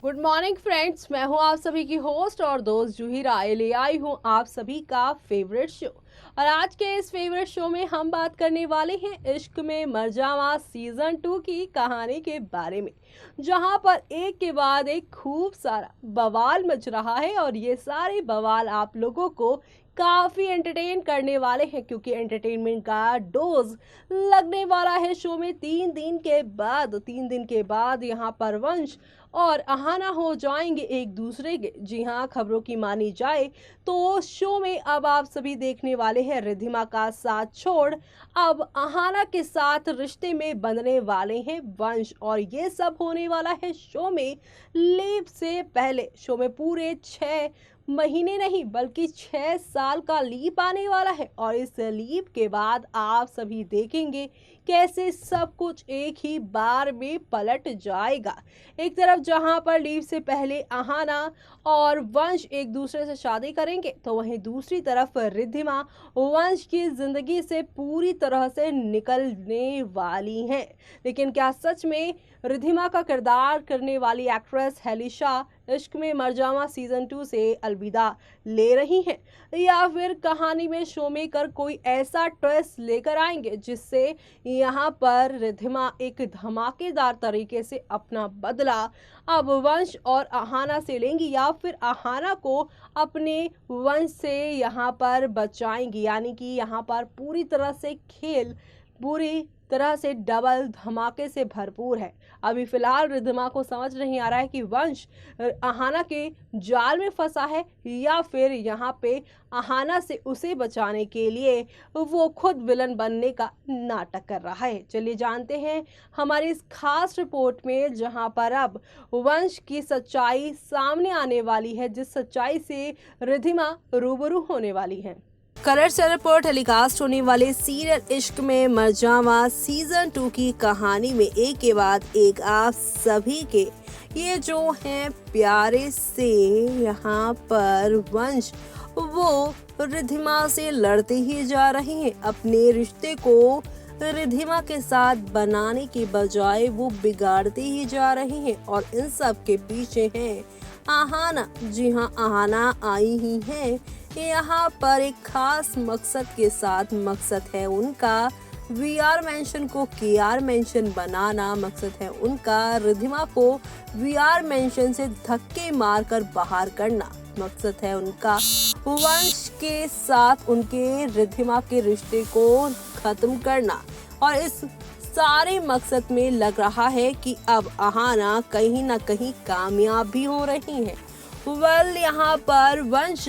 Good morning friends, मैं हूं आप सभी की होस्ट और दोस्त जूही राय। ले आई हूं आप सभी का फेवरेट शो। और आज के इस फेवरेट शो में हम बात करने वाले हैं इश्क में मर जावा सीजन 2 की कहानी के बारे में, जहां पर एक के बाद एक खूब सारा बवाल मच रहा है और ये सारे बवाल आप लोगों को काफी एंटरटेन करने वाले हैं, क्योंकि एंटरटेनमेंट का डोज लगने वाला है शो में। 3 दिन के बाद यहाँ पर वंश और अहाना हो जाएंगे एक दूसरे के। जी हाँ, खबरों की मानी जाए तो शो में अब आप सभी देखने वाले हैं रिद्धिमा का साथ छोड़ अब अहाना के साथ रिश्ते में बंधने वाले हैं वंश। और ये सब होने वाला है शो में लीप से पहले। शो में पूरे 6 महीने नहीं बल्कि 6 साल का लीप आने वाला है, और इस लीप के बाद आप सभी देखेंगे कैसे सब कुछ एक ही बार में पलट जाएगा। एक तरफ जहां पर लीव से पहले अहाना और वंश एक दूसरे से शादी करेंगे, तो वहीं दूसरी तरफ रिद्धिमा वंश की जिंदगी से पूरी तरह से निकलने वाली हैं। लेकिन क्या सच में रिद्धिमा का किरदार करने वाली एक्ट्रेस हेलिशा इश्क में मर जावा सीजन 2 से अलविदा ले रही हैं, या फिर कहानी में शो मेकर कोई ऐसा ट्विस्ट लेकर आएंगे जिससे यहाँ पर रिद्धिमा एक धमाकेदार तरीके से अपना बदला अब वंश और अहाना से लेंगी, या फिर अहाना को अपने वंश से यहाँ पर बचाएंगी। यानी कि यहाँ पर पूरी तरह से खेल पूरी तरह से डबल धमाके से भरपूर है। अभी फिलहाल रिद्धिमा को समझ नहीं आ रहा है कि वंश अहाना के जाल में फंसा है, या फिर यहाँ पे अहाना से उसे बचाने के लिए वो खुद विलन बनने का नाटक कर रहा है। चलिए जानते हैं हमारी इस खास रिपोर्ट में, जहां पर अब वंश की सच्चाई सामने आने वाली है, जिस सच्चाई से रिद्धिमा रूबरू होने वाली है। कलर्स चैनल पर टेलीकास्ट होने वाले सीरियल इश्क में मर जावा सीजन 2 की कहानी में एक के बाद एक आप सभी के ये जो हैं प्यारे से यहाँ पर वंश वो रिद्धिमा से लड़ते ही जा रहे हैं। अपने रिश्ते को रिद्धिमा के साथ बनाने के बजाय वो बिगाड़ते ही जा रहे हैं, और इन सब के पीछे हैं अहाना। जी हाँ, अहाना आई ही है यहाँ पर एक खास मकसद के साथ। मकसद है उनका वीआर मेंशन को केआर मेंशन बनाना। मकसद है उनका रिद्धिमा को वीआर मेंशन से धक्के मारकर बाहर करना। मकसद है उनका वंश के साथ उनके रिद्धिमा के रिश्ते को खत्म करना। और इस सारे मकसद में लग रहा है कि अब अहाना कहीं ना कहीं कामयाब भी हो रही है। यहाँ पर वंश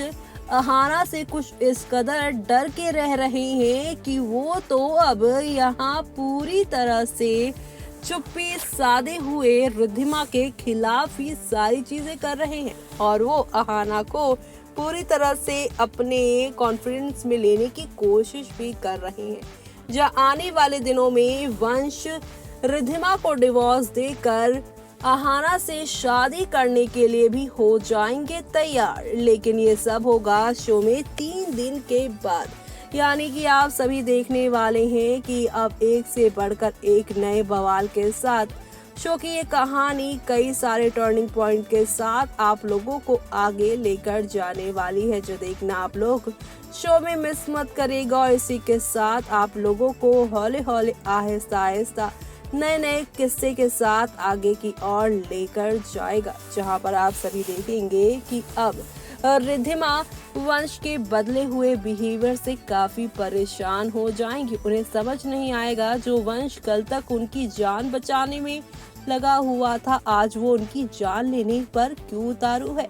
अहाना से कुछ इस कदर डर के रह रहे हैं कि वो तो अब यहाँ पूरी तरह से चुप्पी साधे हुए रिद्धिमा के खिलाफ ही सारी चीजें कर रहे हैं, और वो अहाना को पूरी तरह से अपने कॉन्फिडेंस में लेने की कोशिश भी कर रहे हैं। जहाँ आने वाले दिनों में वंश रिद्धिमा को डिवोर्स देकर अहाना से शादी करने के लिए भी हो जाएंगे तैयार। लेकिन ये सब होगा शो में 3 दिन के बाद। यानी कि आप सभी देखने वाले हैं कि अब एक से बढ़कर एक नए बवाल के साथ शो की ये कहानी कई सारे टर्निंग पॉइंट के साथ आप लोगों को आगे लेकर जाने वाली है, जो देखना आप लोग शो में मिस मत करेगा। और इसी के साथ आप लोगों को हौले हौले आहिस्ता आहिस्ता नए नए किस्से के साथ आगे की ओर लेकर जाएगा, जहां पर आप सभी देखेंगे कि अब रिद्धिमा वंश के बदले हुए बिहेवियर से काफी परेशान हो जाएंगी। उन्हें समझ नहीं आएगा जो वंश कल तक उनकी जान बचाने में लगा हुआ था, आज वो उनकी जान लेने पर क्यों उतारू है।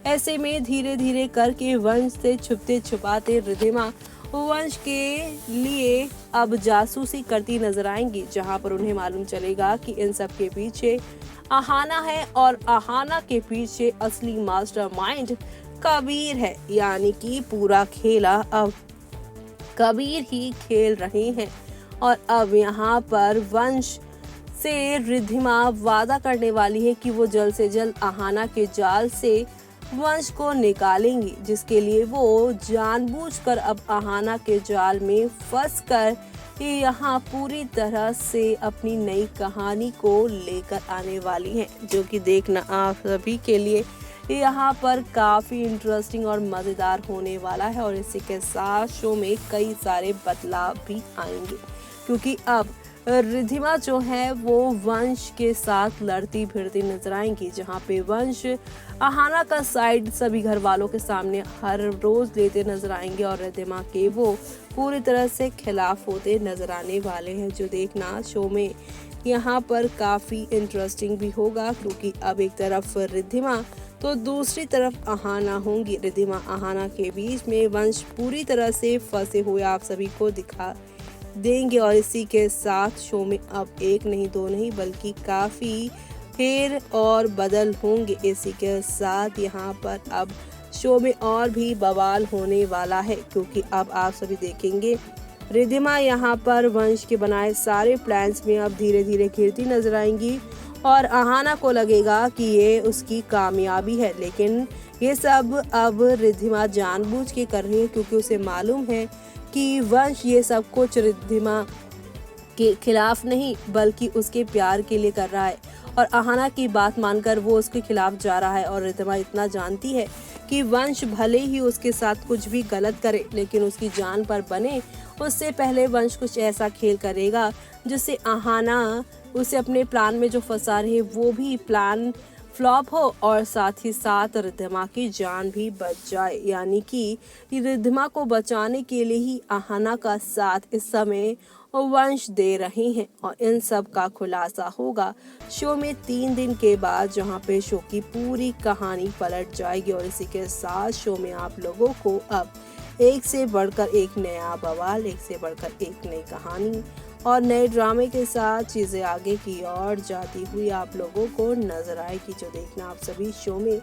ऐसे में धीरे धीरे करके वंश से छुपते छुपाते रिद्धिमा वंश के लिए अब जासूसी करती नजर आएंगी, जहां पर उन्हें मालूम चलेगा कि इन सब के पीछे अहाना है, और अहाना के पीछे असली मास्टरमाइंड कबीर है। यानी कि पूरा खेला अब कबीर ही खेल रहे हैं। और अब यहाँ पर वंश से रिद्धिमा वादा करने वाली है कि वो जल्द से जल्द अहाना के जाल से वंश को निकालेंगी, जिसके लिए वो जानबूझकर अब अहाना के जाल में फंसकर ये यहाँ पूरी तरह से अपनी नई कहानी को लेकर आने वाली हैं, जो कि देखना आप सभी के लिए यहाँ पर काफ़ी इंटरेस्टिंग और मज़ेदार होने वाला है। और इसी के साथ शो में कई सारे बदलाव भी आएंगे, क्योंकि अब रिद्धिमा जो है वो वंश के साथ लड़ती भिड़ती नजर आएंगी, जहाँ पे वंश अहाना का साइड सभी घर वालों के सामने हर रोज लेते नजर आएंगे और रिद्धिमा के वो पूरी तरह से खिलाफ होते नजर आने वाले हैं, जो देखना शो में यहाँ पर काफ़ी इंटरेस्टिंग भी होगा, क्योंकि अब एक तरफ रिद्धिमा तो दूसरी तरफ अहाना होंगी। रिद्धिमा अहाना के बीच में वंश पूरी तरह से फंसे हुए आप सभी को दिखा देंगे। और इसी के साथ शो में अब एक नहीं दो नहीं बल्कि काफ़ी फेर और बदल होंगे। इसी के साथ यहाँ पर अब शो में और भी बवाल होने वाला है, क्योंकि अब आप सभी देखेंगे रिद्धिमा यहाँ पर वंश के बनाए सारे प्लान्स में अब धीरे धीरे घिरती नजर आएंगी और अहाना को लगेगा कि ये उसकी कामयाबी है, लेकिन ये सब अब रिद्धिमा जानबूझ के कर रही है, क्योंकि उसे मालूम है कि वंश ये सब कुछ रिद्धिमा के खिलाफ नहीं बल्कि उसके प्यार के लिए कर रहा है और अहाना की बात मानकर वो उसके खिलाफ जा रहा है। और रिद्धिमा इतना जानती है कि वंश भले ही उसके साथ कुछ भी गलत करे, लेकिन उसकी जान पर बने उससे पहले वंश कुछ ऐसा खेल करेगा जिससे अहाना उसे अपने प्लान में जो फंसा रहे वो भी प्लान फ्लॉप हो और साथ ही साथ रिद्धिमा की जान भी बच जाए। यानी कि रिद्धिमा को बचाने के लिए ही अहाना का साथ इस समय वंश दे रहे हैं और इन सब का खुलासा होगा शो में 3 दिन के बाद, जहां पे शो की पूरी कहानी पलट जाएगी। और इसी के साथ शो में आप लोगों को अब एक से बढ़कर एक नया बवाल, एक से बढ़कर एक नई कहानी और नए ड्रामे के साथ चीज़ें आगे की ओर जाती हुई आप लोगों को नजर आएगी, जो देखना आप सभी शो में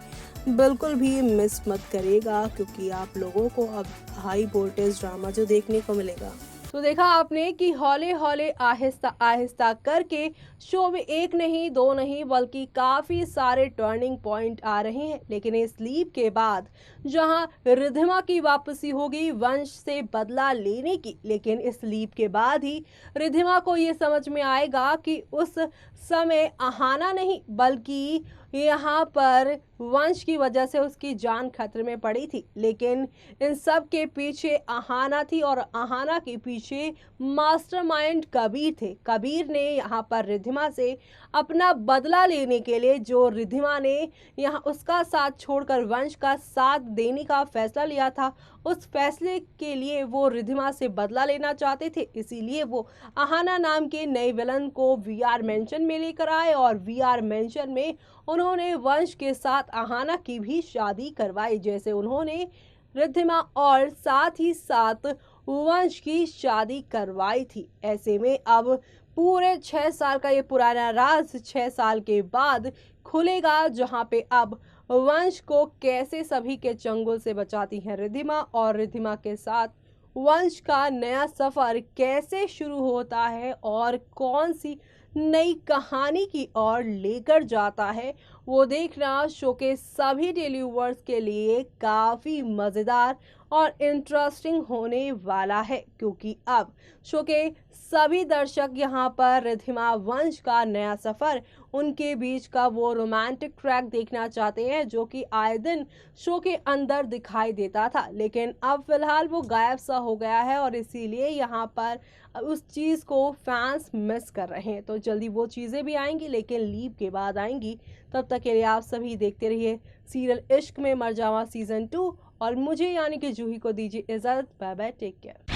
बिल्कुल भी मिस मत करेगा, क्योंकि आप लोगों को अब हाई वोल्टेज ड्रामा जो देखने को मिलेगा। तो देखा आपने कि हौले हौले आहिस्ता आहिस्ता करके शो में एक नहीं दो नहीं बल्कि काफ़ी सारे टर्निंग पॉइंट आ रहे हैं। लेकिन इस लीप के बाद जहां रिद्धिमा की वापसी होगी वंश से बदला लेने की, लेकिन इस लीप के बाद ही रिद्धिमा को ये समझ में आएगा कि उस समय अहाना नहीं बल्कि यहाँ पर वंश की वजह से उसकी जान खतरे में पड़ी थी। लेकिन इन सब के पीछे अहाना थी और अहाना के पीछे मास्टरमाइंड कबीर थे। कबीर ने यहाँ पर रिद्धिमा से अपना बदला लेने के लिए, जो रिद्धिमा ने यहाँ उसका साथ छोड़कर वंश का साथ देने का फैसला लिया था, उस फैसले के लिए वो रिद्धिमा से बदला लेना चाहते थे। इसीलिए वो अहाना नाम के नए विलन को वीआर मेंशन में लेकर आए और वीआर मेंशन में उन्होंने वंश के साथ अहाना की भी शादी करवाई, जैसे उन्होंने रिद्धिमा और साथ ही साथ वंश की शादी करवाई थी। ऐसे में अब पूरे 6 साल का ये पुराना राज 6 साल के बाद खुलेगा, जहां पे अब वंश को कैसे सभी के चंगुल से बचाती हैं रिद्धिमा और रिद्धिमा के साथ वंश का नया सफर कैसे शुरू होता है और कौन सी नई कहानी की ओर लेकर जाता है, वो देखना शो के सभी डेली व्यूअर्स के लिए काफ़ी मज़ेदार और इंटरेस्टिंग होने वाला है, क्योंकि अब शो के सभी दर्शक यहाँ पर रिद्धिमा वंश का नया सफ़र, उनके बीच का वो रोमांटिक ट्रैक देखना चाहते हैं, जो कि आए दिन शो के अंदर दिखाई देता था, लेकिन अब फिलहाल वो गायब सा हो गया है और इसीलिए यहाँ पर उस चीज़ को फैंस मिस कर रहे हैं। तो जल्दी वो चीज़ें भी आएंगी, लेकिन लीप के बाद आएंगी। तब तक के लिए आप सभी देखते रहिए सीरियल इश्क में मर जावा सीजन 2 और मुझे यानी कि जूही को दीजिए इजाज़त। Bye bye, take care.